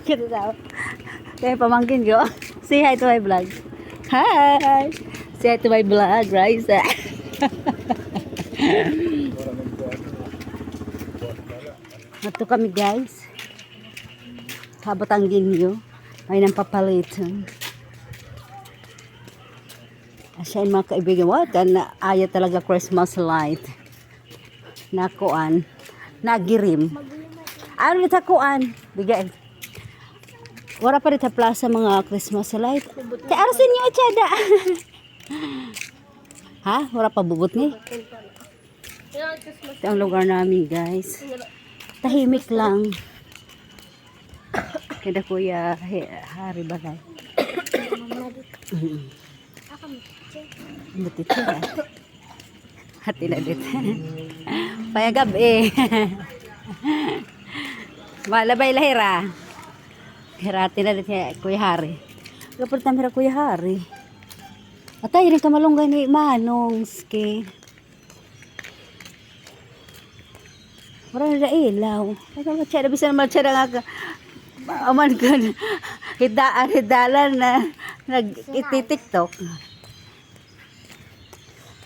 Kita daw. Kaya pamangkin ko. Say hi to my vlog. Hi! Say hi to my vlog, Raisa. Ito kami guys. Habot ang ginyo. May nang papalitan. Asya yung mga kaibigan. What? Ayaw talaga Christmas light. Nakuan. Nagirim. Ano nito kuan? Bigay. Wala pa rin sa plaza mga Christmas light. Kaya arasin nyo, Chada. Ha? Wala pa bubot ni? Ito ang lugar namin guys. Tahimik lang. Kada kuya hari bagay. Butit siya. Hati na dit. Payagab eh. Malabay lahira. Hirati na dit kuya hari. Kapag tamira kuya hari. Atay rin kamalunggay ni Manong ski. Wala na ilaw. Kaya siya bisa naman siya nga aman ka hidalan na nag-iti-tiktok.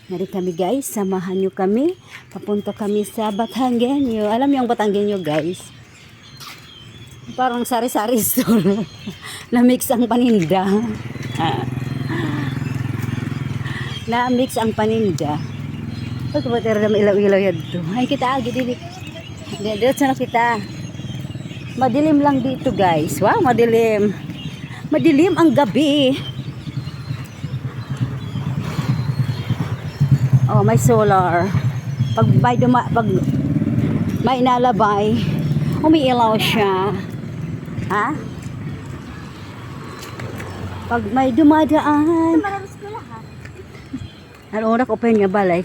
Nari kami guys, samahan nyo kami. Papunta kami sa Batanggenyo. Alam niyo ang Batanggenyo guys? Parang sari-sari store. Na-mix ang paninda. Na-mix ang paninda. Pag kumatira na ilaw-ilaw yan ito. Ay kita, gidi. Dito na kita. Madilim lang dito guys. Wow, madilim. Madilim ang gabi. Oh, may solar. Pag may inalabay, umiilaw siya. Ha? Pag may dumadaan. Ano oras open nga balay?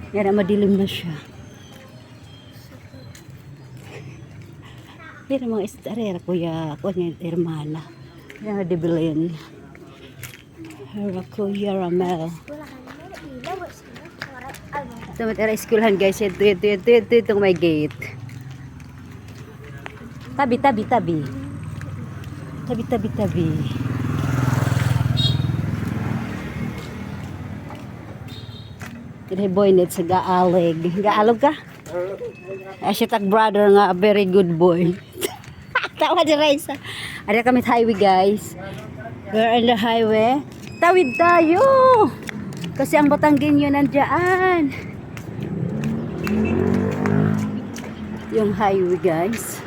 Yan, madilim na siya. Pero mga istarera kuya, kuya hermana. Yan nga dibilin. Hera kuya Ramel. Ito matera eskwelahan guys. Ito may gate. Tabi. Tabi. Kaya boy net sa gaalig. Gaalog ka? Siya tag brother nga, a very good boy. Tawa di Raisa. Ada kami sa highway guys. We're on the highway. Tawid tayo. Kasi ang Batanggenyo nandiyan. Yung highway guys.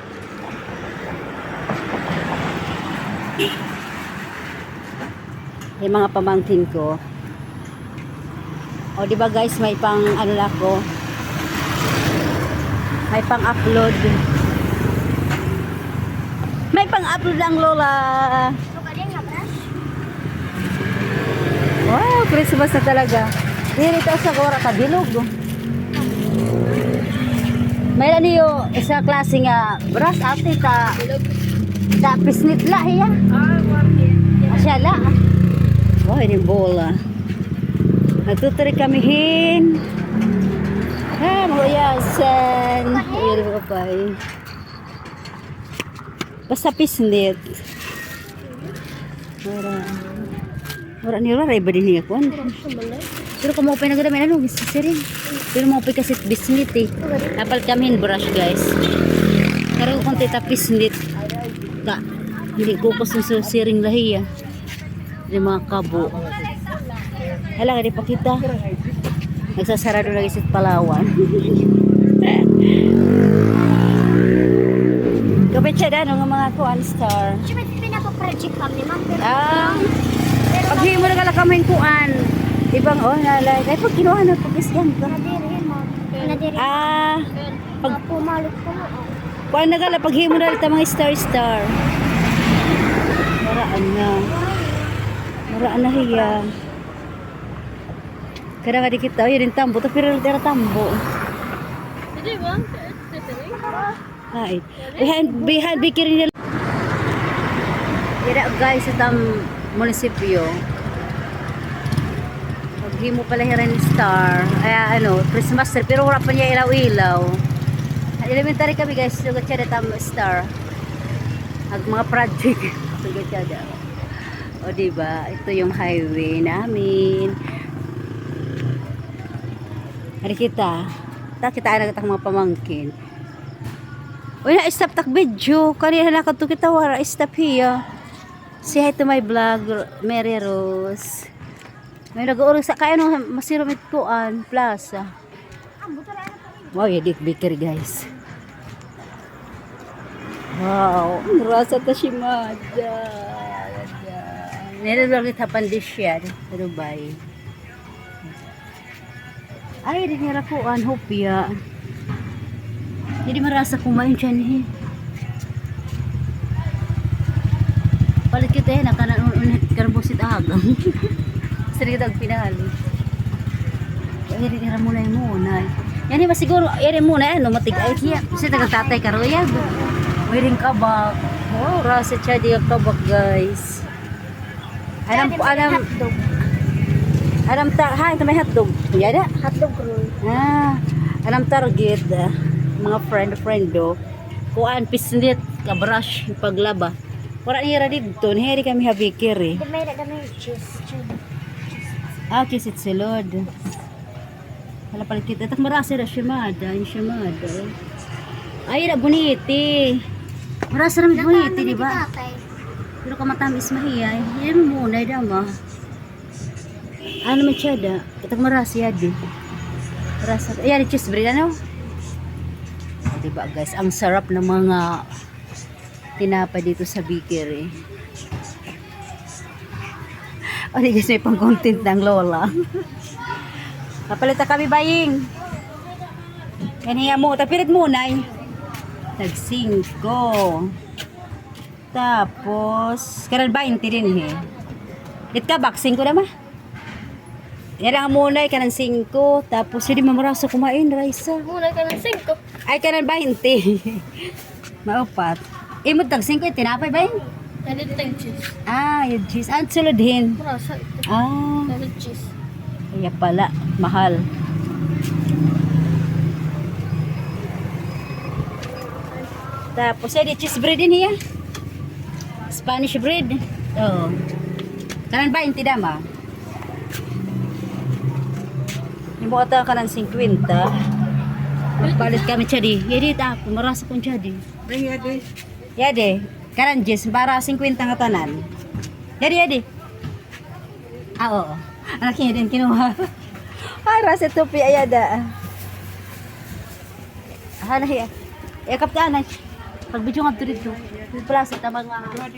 Yung mga pamangkin ko. O diba guys, may pang ano ako. May pang-upload. May pang-upload ang lola. Wow, Christmas na talaga. Dito sa Gora Kabilog. May niyo isa klase nga brass ate ta pisnit la hiya. Asya la. Wow, ini bola. Nagtuturi kami hin. Ha, mahuyasan. Ayun ko pa eh. Basta pisnit. Wala ni Rara, iba din niya ko. Pero kung maupay na ganda, may ano, siring. Pero maupay kasi bisnit eh. Napal kami yung brush guys. Pero kung tita pisnit, hindi kukos ng siring lahiya. Yung mga kabo. Hala, hindi pa kita. Nagsasarado lagi sa Palawan. Kapit siya na ng mga kuan star. Siya may pinapaproject kami, ma'am. Paghimo na kala kaming kuan. Ibang nalay. Ay pag kinuha na pag-isyan ka. Nadiri, ma'am. Nadiri. Pag pumalot ko mo. kuan na kala paghimo na ta mga star. Maraan na. Maraan na hiya. Kada nga di kita, yun yung tambo. Pero tira tambo. Hindi ba? Ay. Behind bikirin nila. Yan guys, itang munisipyo. Paghimo pala hirin star. Kaya ano, Christmas tree. Pero wala pa niya ilaw-ilaw. Elementary kami guys. Lugat siya na tam star. mga project. O diba, ito yung highway namin. Hari kita. Kita na kita mga pamangkin. Uy, na-stop tak video. Kanina na to kita wara stop here. Say hi to my vlog, Mary Rose. May nag-uurong sa kaya nung masiromit kuan, plaza. Wow, yadik bakery guys. Wow, ang rasa ta si Mada. Meron lang kita pandisyan sa Dubai. Ay, di nira kuan, hopya. Jadi merasa kumain dyan eh. Palit kita eh, nakanan karbosit agang. Sering kita pinahali. Ay, di nira muna yung muna. Yan eh, masiguro, yan muna ano, matig-ay kiya. Kasi tagatay karoyag. May ring kabak. Wow, rasa siya di kabak guys. Alam, ha, ito may hotdog. Yada? Hotdog roll. Alam target, mga friend do. Kuan, pisnit, kabrush, paglaba. Wala nira dito, nihiri kami habikir eh. Damay cheese. Kisit silod. Wala palit kita. Tak marasa na shimada, yung shimada. Ay, na buniti. Marasa na buniti, di ba? Pero kamatamis mahiyay. Yan mo muna, dama. Ano man siya da? Itak marasa yadi. Marasa. Ayan, cheese bread, ano? Diba guys, ang sarap ng mga tinapa dito sa bakery. O di guys, may pang content ng lola. Kapalita kami baying. Kaniya mo, tapirit muna eh. Nag-5. Tapos, karan 20 din eh. It ka, boxing ko naman. Yan lang muna, kanan 5. Tapos, hindi mamaraso kumain, Raisa. Muna ka ng 5. Ay, kanan 20. Maupat. Imod tag 5, tinapay ba yun? Nalito cheese. Yung cheese. Sulodhin. Marasa ito. Nalito cheese. Kaya pala, mahal. Tapos, di cheese bread din niya. Spanish bread. Oo. Kanan 20 dama. Yung mga ata kanan 50. Magpalit kami siya di. Yadi ako, marasa kong siya di. Yadi. Kanan 10, para 50 nga tanan. Yadi. Oo. Anak niya din kinuha. Ay, rasa tupi ayada. Hala hiya. Kapta na. Pagbidyo nga dito. Plaza tamang mga.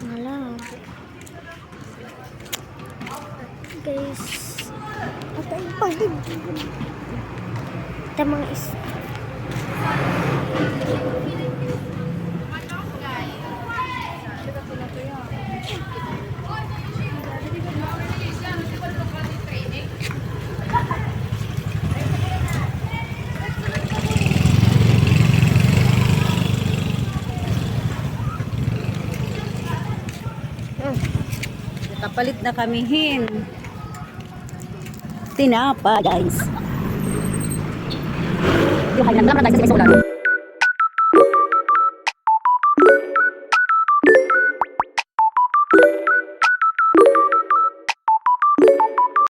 Wala. Guys. Ito yung pagod. Ito mga Kapalit na kami tinapa guys. Yung hanggang lang tayo sa